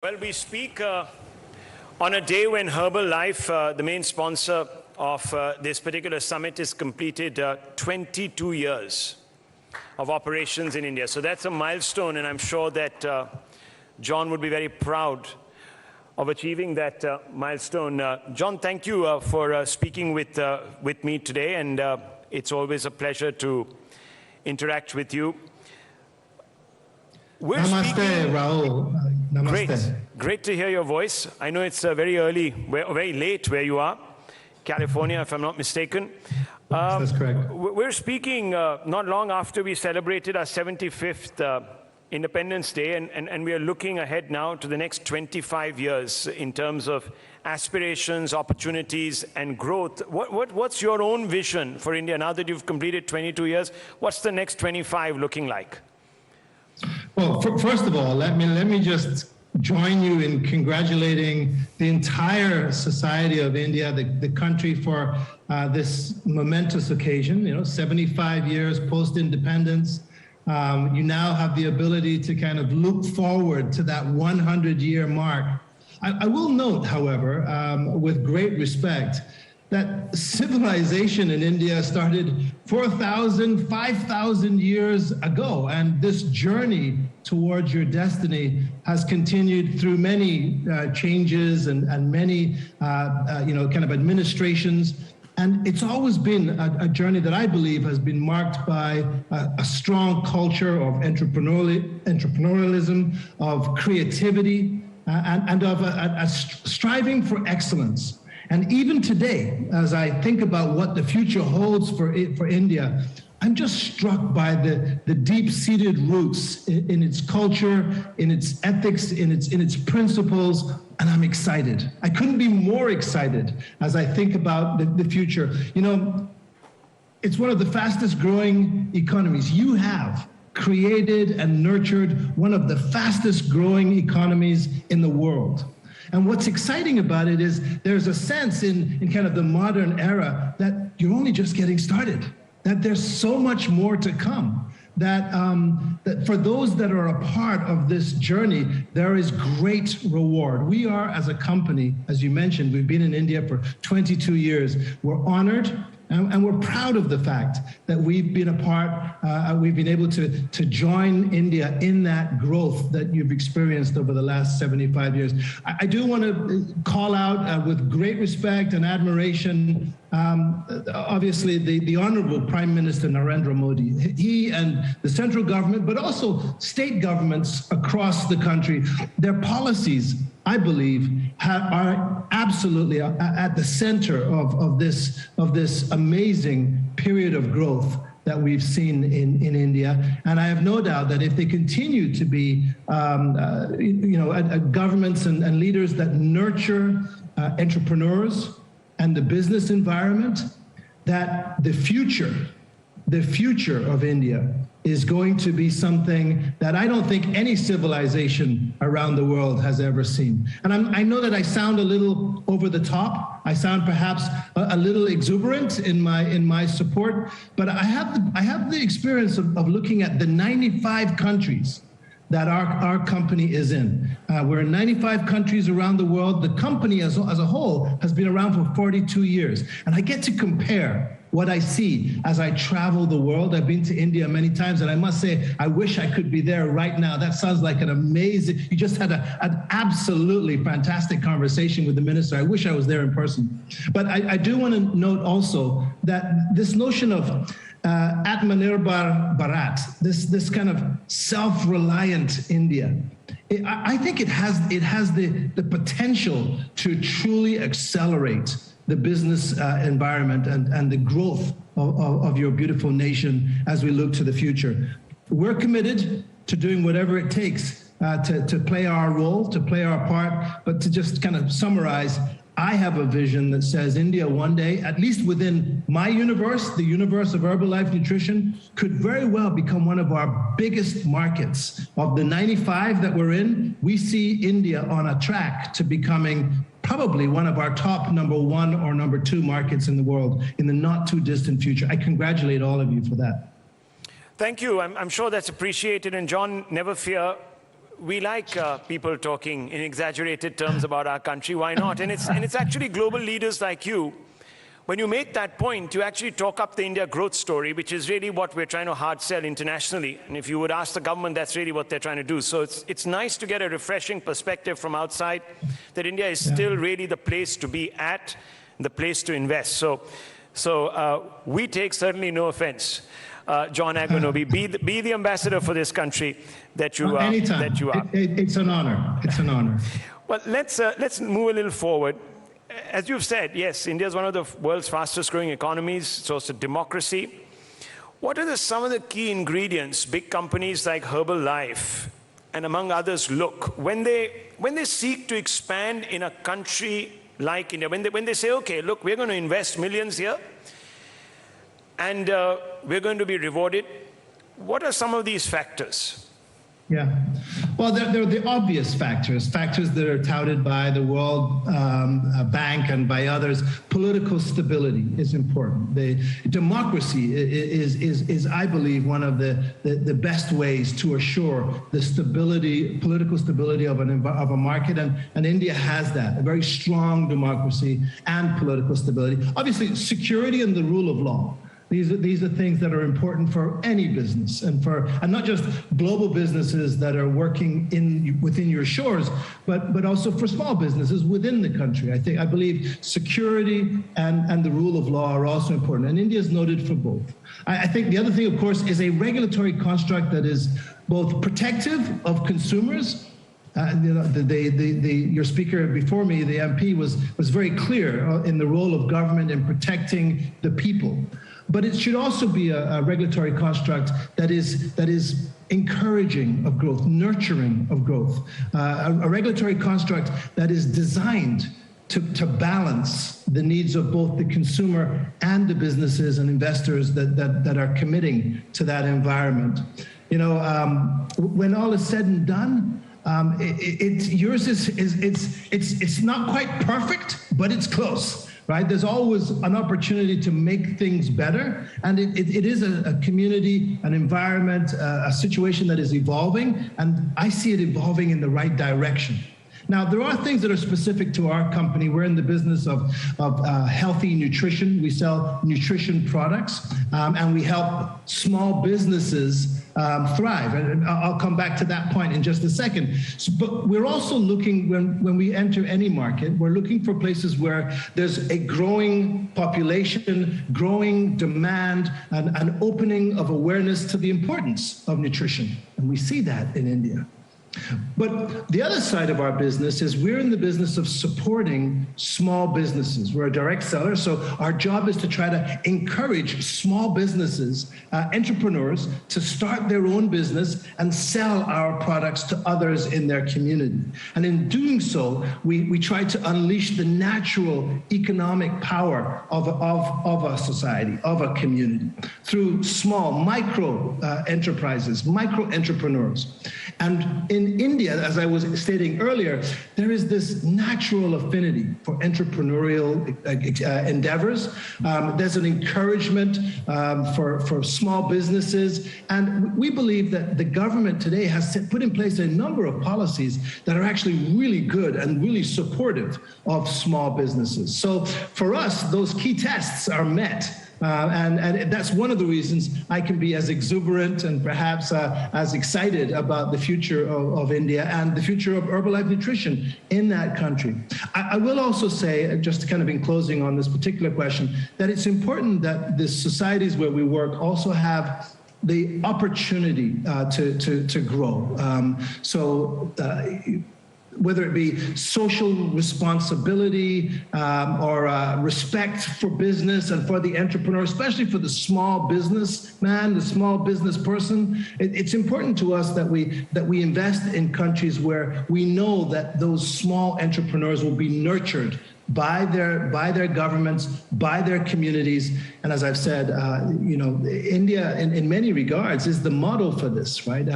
Well, we speak on a day when Herbalife, the main sponsor of this particular summit, has completed 22 years of operations in India. So that's a milestone, and I'm sure that John would be very proud of achieving that milestone. John, thank you for speaking with me today, and it's always a pleasure to interact with you. Namaste, Rahul. Namaste. Great to hear your voice. I know it's very early, very late where you are, California, if I'm not mistaken. That's correct. We're speaking not long after we celebrated our 75th Independence Day, and we are looking ahead now to the next 25 years in terms of aspirations, opportunities, and growth. What's your own vision for India now that you've completed 22 years? What's the next 25 looking like? Well, first of all, let me just join you in congratulating the entire society of India, the country, for this momentous occasion. 75 years post-independence. You now have the ability to kind of look forward to that 100-year mark. I will note, however, with great respect, that civilization in India started 4,000, 5,000 years ago, and this journey towards your destiny has continued through many changes and many kind of administrations. And it's always been a journey that I believe has been marked by a strong culture of entrepreneurialism, of creativity, and of a striving for excellence. And even today, as I think about what the future holds for India, I'm just struck by the deep-seated roots in its culture, in its ethics, in its principles, and I'm excited. I couldn't be more excited as I think about the future. It's one of the fastest growing economies. You have created and nurtured one of the fastest growing economies in the world. And what's exciting about it is there's a sense in kind of the modern era that you're only just getting started, that there's so much more to come, that for those that are a part of this journey, there is great reward. We are, as a company, as you mentioned, we've been in India for 22 years. We're honored. And we're proud of the fact that we've been we've been able to join India in that growth that you've experienced over the last 75 years. I do want to call out with great respect and admiration, obviously, the Honorable Prime Minister Narendra Modi. He and the central government, but also state governments across the country, their policies, I believe, are absolutely at the center of this amazing period of growth that we've seen in India. And I have no doubt that if they continue to be governments and leaders that nurture entrepreneurs and the business environment, that the future of India is going to be something that I don't think any civilization around the world has ever seen. And I know that I sound a little over the top. I sound perhaps a little exuberant in my support, but I have the experience of looking at the 95 countries that our company is in. We're in 95 countries around the world. The company as a whole has been around for 42 years. And I get to compare what I see as I travel the world. I've been to India many times, and I must say, I wish I could be there right now. That sounds like an amazing, you just had an absolutely fantastic conversation with the minister. I wish I was there in person. But I do want to note also that this notion of Atmanirbhar Bharat, this kind of self-reliant India, I think it has the potential to truly accelerate the business environment and the growth of your beautiful nation as we look to the future. We're committed to doing whatever it takes to play our role, to play our part, but to just kind of summarize, I have a vision that says India one day, at least within my universe, the universe of Herbalife Nutrition, could very well become one of our biggest markets. Of the 95 that we're in, we see India on a track to becoming probably one of our top #1 or #2 markets in the world in the not too distant future. I congratulate all of you for that. Thank you. I'm sure that's appreciated. And John, never fear. we like people talking in exaggerated terms about our country. Why not? And it's actually global leaders like you. When you make that point, you actually talk up the India growth story, which is really what we're trying to hard sell internationally. And if you would ask the government, that's really what they're trying to do. So it's nice to get a refreshing perspective from outside that India is still really the place to be at, the place to invest. So we take certainly no offense. John Agwunobi, be the ambassador for this country that you are. Anytime. That you are. It's an honor. It's an honor. Well, let's move a little forward. As you've said, yes, India is one of the world's fastest growing economies. So it's a democracy. What are some of the key ingredients big companies like Herbalife and among others look when they seek to expand in a country like India? When they say, okay, look, we're going to invest millions here, and we're going to be rewarded. What are some of these factors? Yeah, well, they're the obvious factors that are touted by the World Bank and by others. Political stability is important. The democracy is, I believe, one of the best ways to assure the stability, political stability of a market, and India has that, a very strong democracy and political stability. Obviously, security and the rule of law. These are things that are important for any business, and not just global businesses that are working within your shores, but also for small businesses within the country. I believe security and the rule of law are also important, and India is noted for both. I think the other thing, of course, is a regulatory construct that is both protective of consumers. Your speaker before me, the MP, was very clear in the role of government in protecting the people. But it should also be a regulatory construct that is encouraging of growth, nurturing of growth, a regulatory construct that is designed to balance the needs of both the consumer and the businesses and investors that are committing to that environment. When all is said and done, yours it's not quite perfect, but it's close. Right? There's always an opportunity to make things better. And it is a community, an environment, a situation that is evolving. And I see it evolving in the right direction. Now, there are things that are specific to our company. We're in the business of healthy nutrition. We sell nutrition products, and we help small businesses thrive. And I'll come back to that point in just a second. But we're also looking, when we enter any market, we're looking for places where there's a growing population, growing demand, and an opening of awareness to the importance of nutrition. And we see that in India. But the other side of our business is we're in the business of supporting small businesses. We're a direct seller, so our job is to try to encourage small businesses, entrepreneurs, to start their own business and sell our products to others in their community. And in doing so, we try to unleash the natural economic power of a society, of a community, through small micro enterprises, micro entrepreneurs. And in India, as I was stating earlier, there is this natural affinity for entrepreneurial endeavors. There's an encouragement for small businesses. And we believe that the government today has put in place a number of policies that are actually really good and really supportive of small businesses. So for us, those key tests are met. And that's one of the reasons I can be as exuberant and perhaps as excited about the future of India and the future of Herbalife nutrition in that country. I will also say, just kind of in closing on this particular question, that it's important that the societies where we work also have the opportunity to grow. Whether it be social responsibility or respect for business and for the entrepreneur, especially for the small businessman, the small business person, it's important to us that we invest in countries where we know that those small entrepreneurs will be nurtured by their governments, by their communities. And as I've said, India in many regards is the model for this, right?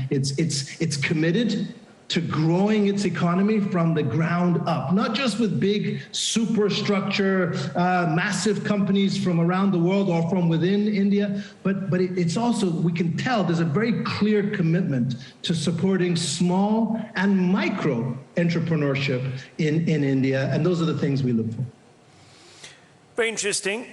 It's committed to growing its economy from the ground up, not just with big superstructure, massive companies from around the world or from within India, but it's also, we can tell there's a very clear commitment to supporting small and micro entrepreneurship in India, and those are the things we look for. Very interesting.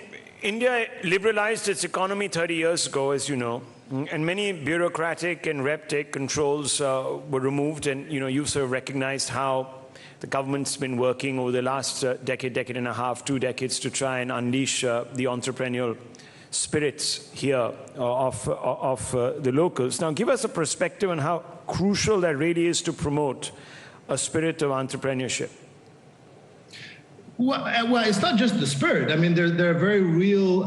India liberalized its economy 30 years ago, as you know, and many bureaucratic and red tape controls were removed, and you've sort of recognized how the government's been working over the last decade and a half, 2 decades to try and unleash the entrepreneurial spirits here of the locals. Now, give us a perspective on how crucial that really is to promote a spirit of entrepreneurship. Well, it's not just the spirit. I mean, there are very real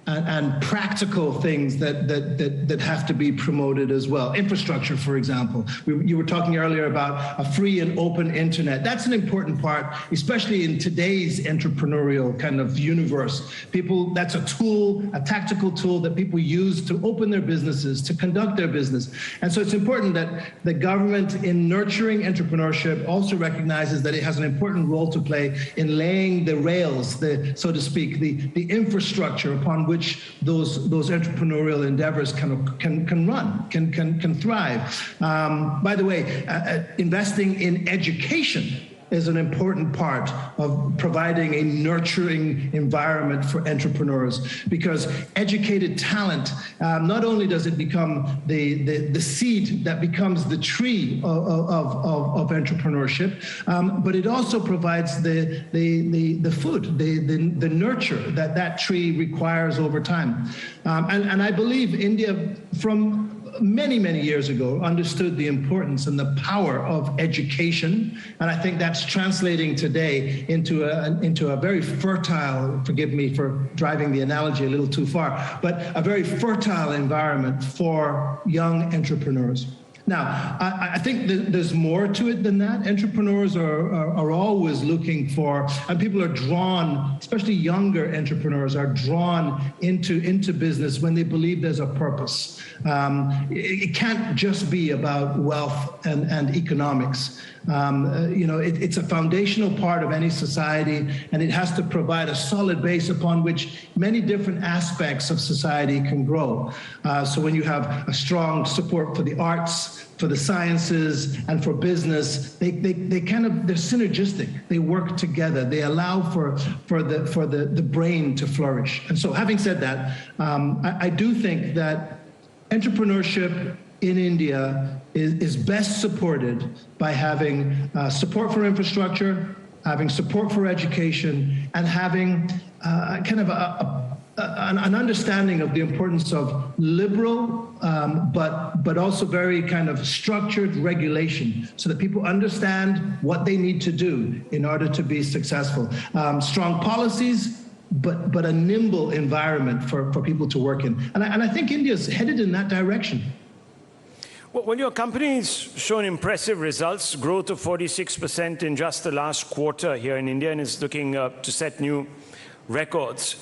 and practical things that have to be promoted as well. Infrastructure, for example. You were talking earlier about a free and open internet. That's an important part, especially in today's entrepreneurial kind of universe. That's a tool, a tactical tool that people use to open their businesses, to conduct their business. And so it's important that the government, in nurturing entrepreneurship, also recognizes that it has an important role to play in laying the rails, so to speak, the infrastructure upon which those entrepreneurial endeavors can run, can thrive. By the way, investing in education is an important part of providing a nurturing environment for entrepreneurs, because educated talent, not only does it become the seed that becomes the tree of entrepreneurship, but it also provides the food, the nurture that tree requires over time. And I believe India, from many years ago, understood the importance and the power of education, and I think that's translating today into a very fertile, forgive me for driving the analogy a little too far, but a very fertile environment for young entrepreneurs. Now, I think there's more to it than that. Entrepreneurs are always looking for, and people are drawn, especially younger entrepreneurs are drawn into business when they believe there's a purpose. It can't just be about wealth and economics. It's a foundational part of any society, and it has to provide a solid base upon which many different aspects of society can grow. So when you have a strong support for the arts, for the sciences, and for business, they're synergistic. They work together. They allow for the brain to flourish. And so, having said that, I do think that entrepreneurship in India is best supported by having support for infrastructure, having support for education, and having kind of an understanding of the importance of liberal, but also very kind of structured regulation, so that people understand what they need to do in order to be successful. Strong policies, but a nimble environment for people to work in. And I think India's headed in that direction. Well, your company's shown impressive results, growth of 46% in just the last quarter here in India, and is looking to set new records.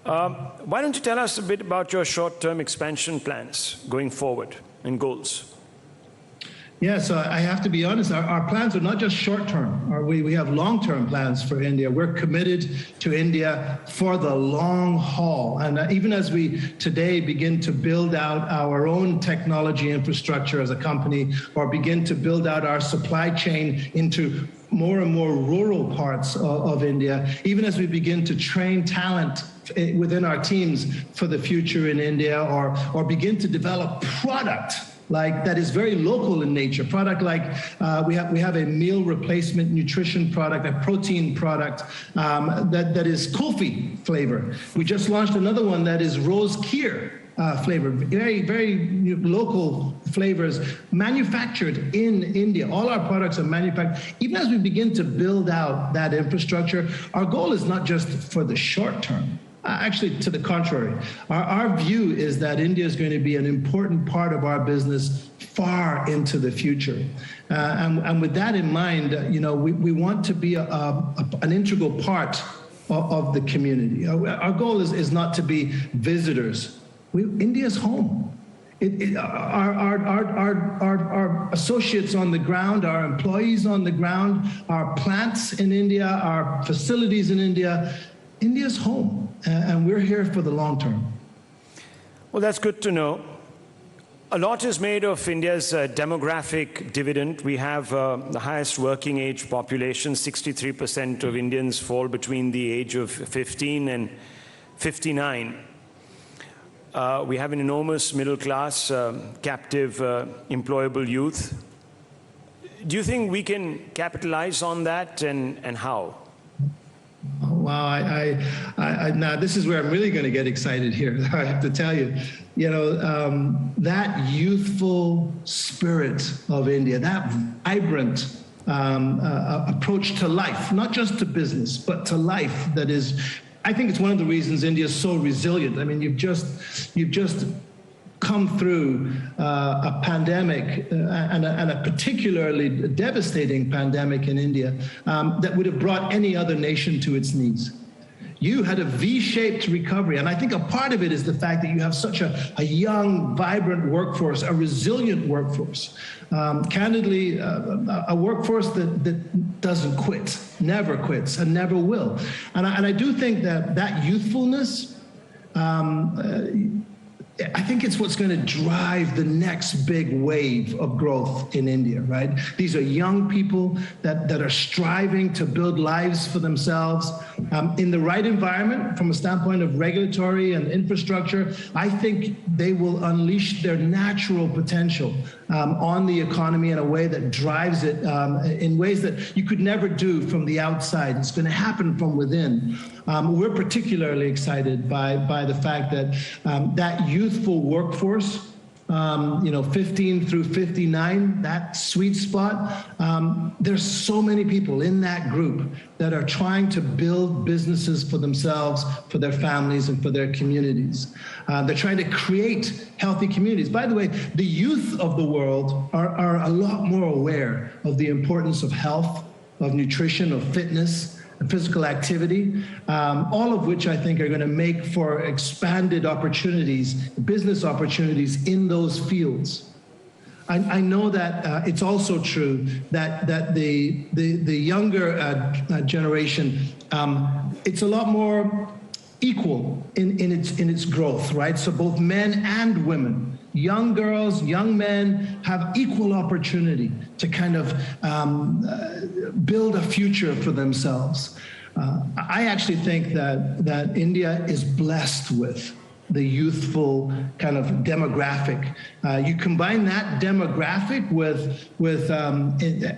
Why don't you tell us a bit about your short-term expansion plans going forward and goals? Yeah, so I have to be honest, our plans are not just short-term. We have long-term plans for India. We're committed to India for the long haul. And even as we today begin to build out our own technology infrastructure as a company, or begin to build out our supply chain into more and more rural parts of India, even as we begin to train talent within our teams for the future in India, or begin to develop product like that is very local in nature. Product like we have a meal replacement nutrition product, a protein product that is kulfi flavor. We just launched another one that is rose kheer flavor, very local flavors, manufactured in India. All our products are manufactured. Even as we begin to build out that infrastructure, our goal is not just for the short term. Actually, to the contrary, our view is that India is going to be an important part of our business far into the future. And with that in mind, we want to be an integral part of the community. Our goal is not to be visitors. India's home. our associates on the ground, our employees on the ground, our plants in India, our facilities in India, India's home, and we're here for the long term. Well, that's good to know. A lot is made of India's demographic dividend. We have the highest working age population. 63% of Indians fall between the age of 15 and 59. We have an enormous middle class, captive, employable youth. Do you think we can capitalize on that, and how? Wow, now this is where I'm really going to get excited here. I have to tell you, that youthful spirit of India, that vibrant approach to life, not just to business, but to life, that is, I think it's one of the reasons India is so resilient. I mean, you've just come through a pandemic and a particularly devastating pandemic in India that would have brought any other nation to its knees. You had a V-shaped recovery, and I think a part of it is the fact that you have such a young, vibrant workforce, a resilient workforce. Candidly, a workforce that doesn't quit, never quits, and never will. And I do think that youthfulness, I think it's what's going to drive the next big wave of growth in India, right? These are young people that are striving to build lives for themselves in the right environment from a standpoint of regulatory and infrastructure. I think they will unleash their natural potential on the economy in a way that drives it in ways that you could never do from the outside. It's going to happen from within. We're particularly excited by the fact that that youthful workforce, 15 through 59, that sweet spot, there's so many people in that group that are trying to build businesses for themselves, for their families, and for their communities. They're trying to create healthy communities. By the way, the youth of the world are a lot more aware of the importance of health, of nutrition, of fitness, physical activity, all of which I think are going to make for expanded opportunities, business opportunities in those fields. I know that it's also true that the younger generation, it's a lot more equal in its growth, right? So both men and women, young girls, young men have equal opportunity to kind of build a future for themselves. I actually think that India is blessed with the youthful kind of demographic. You combine that demographic with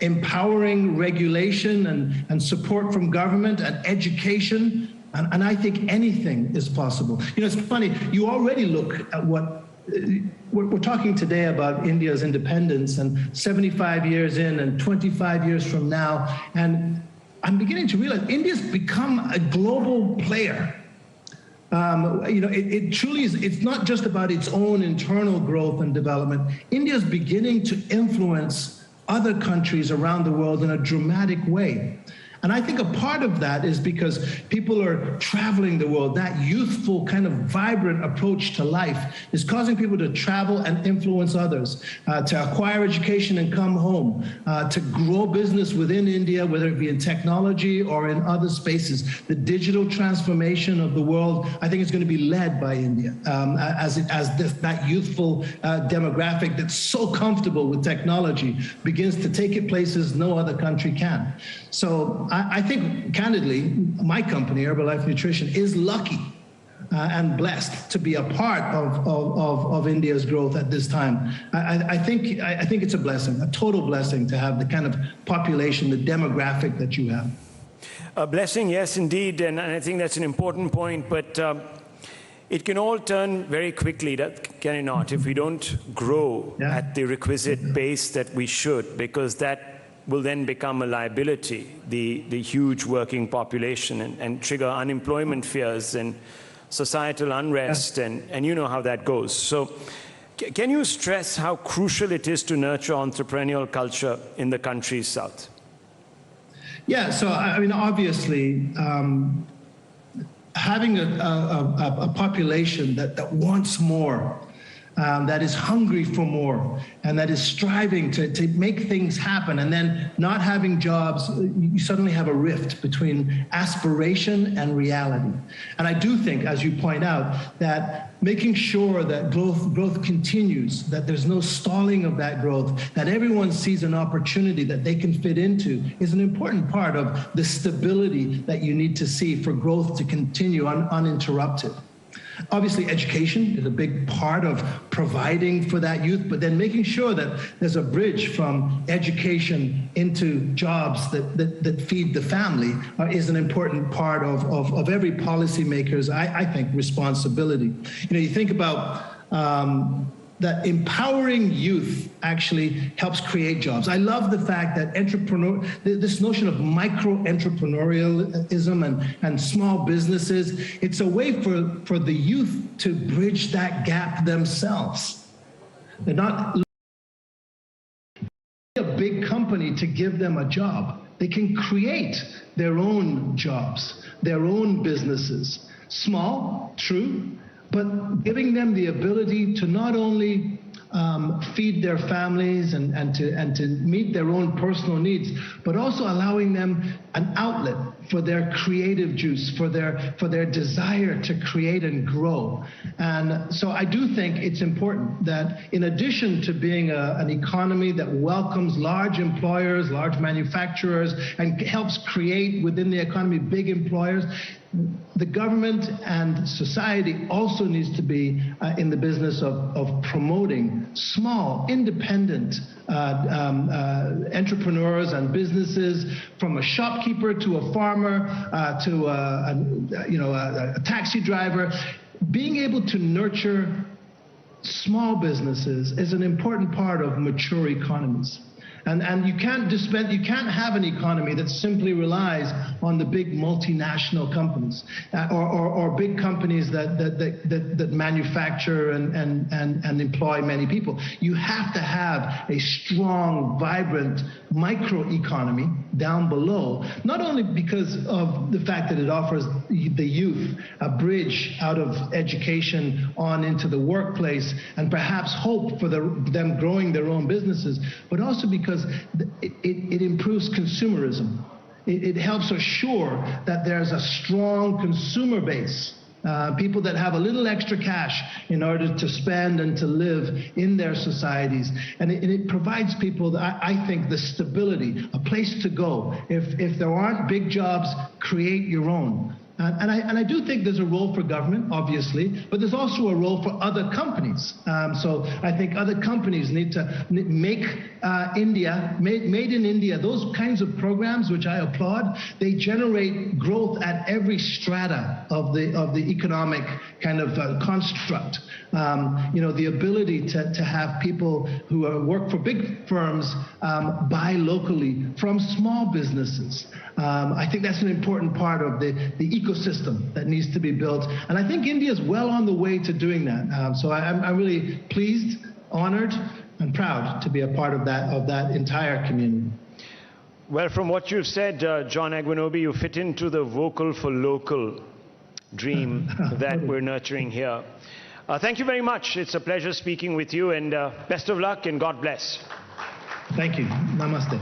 empowering regulation and support from government and education, and I think anything is possible. It's funny, you already look at what we're talking today about India's independence and 75 years in and 25 years from now, and I'm beginning to realize India's become a global player. It truly is. It's not just about its own internal growth and development. India's beginning to influence other countries around the world in a dramatic way. And I think a part of that is because people are traveling the world. That youthful kind of vibrant approach to life is causing people to travel and influence others, to acquire education and come home, to grow business within India, whether it be in technology or in other spaces. The digital transformation of the world, I think, is going to be led by India that youthful demographic that's so comfortable with technology begins to take it places no other country can. So I think, candidly, my company, Herbalife Nutrition, is lucky and blessed to be a part of India's growth at this time. I think it's a blessing, a total blessing, to have the kind of population, the demographic that you have. A blessing, yes, indeed, and I think that's an important point, but it can all turn very quickly, can it not, if we don't grow at the requisite pace that we should, because that will then become a liability, the huge working population, and trigger unemployment fears and societal unrest, and you know how that goes. So can you stress how crucial it is to nurture entrepreneurial culture in the country's south? Yeah, so I mean, obviously, having a population that wants more, that is hungry for more and that is striving to make things happen, and then not having jobs, you suddenly have a rift between aspiration and reality. And I do think, as you point out, that making sure that growth continues, that there's no stalling of that growth, that everyone sees an opportunity that they can fit into, is an important part of the stability that you need to see for growth to continue uninterrupted. Obviously, education is a big part of providing for that youth, but then making sure that there's a bridge from education into jobs that feed the family is an important part of every policymaker's, I think, responsibility. You know, you think about that empowering youth actually helps create jobs. I love the fact that this notion of micro-entrepreneurialism and small businesses, it's a way for the youth to bridge that gap themselves. They're not a big company to give them a job. They can create their own jobs, their own businesses. Small, true, but giving them the ability to not only feed their families and to meet their own personal needs, but also allowing them an outlet for their creative juice, for their desire to create and grow. And so I do think it's important that, in addition to being an economy that welcomes large employers, large manufacturers, and helps create within the economy big employers, the government and society also needs to be in the business of promoting small, independent entrepreneurs and businesses, from a shopkeeper to a farmer to a taxi driver. Being able to nurture small businesses is an important part of mature economies. And you can't have an economy that simply relies on the big multinational companies or big companies that manufacture and employ many people. You have to have a strong, vibrant microeconomy down below, not only because of the fact that it offers the youth a bridge out of education on into the workplace and perhaps hope for them growing their own businesses, but also because it improves consumerism. It helps assure that there's a strong consumer base, people that have a little extra cash in order to spend and to live in their societies. And it provides people, I think, the stability, a place to go. If there aren't big jobs, create your own. And I do think there's a role for government, obviously, but there's also a role for other companies. So I think other companies need to make made in India, those kinds of programs, which I applaud. They generate growth at every strata of the economic kind of construct. The ability to have people who work for big firms buy locally from small businesses. I think that's an important part of the ecosystem that needs to be built. And I think India is well on the way to doing that. So I'm really pleased, honored, and proud to be a part of that entire community. Well, from what you've said, John Agwunobi, you fit into the vocal for local dream that we're nurturing here. Thank you very much. It's a pleasure speaking with you, and best of luck and God bless. Thank you. Namaste.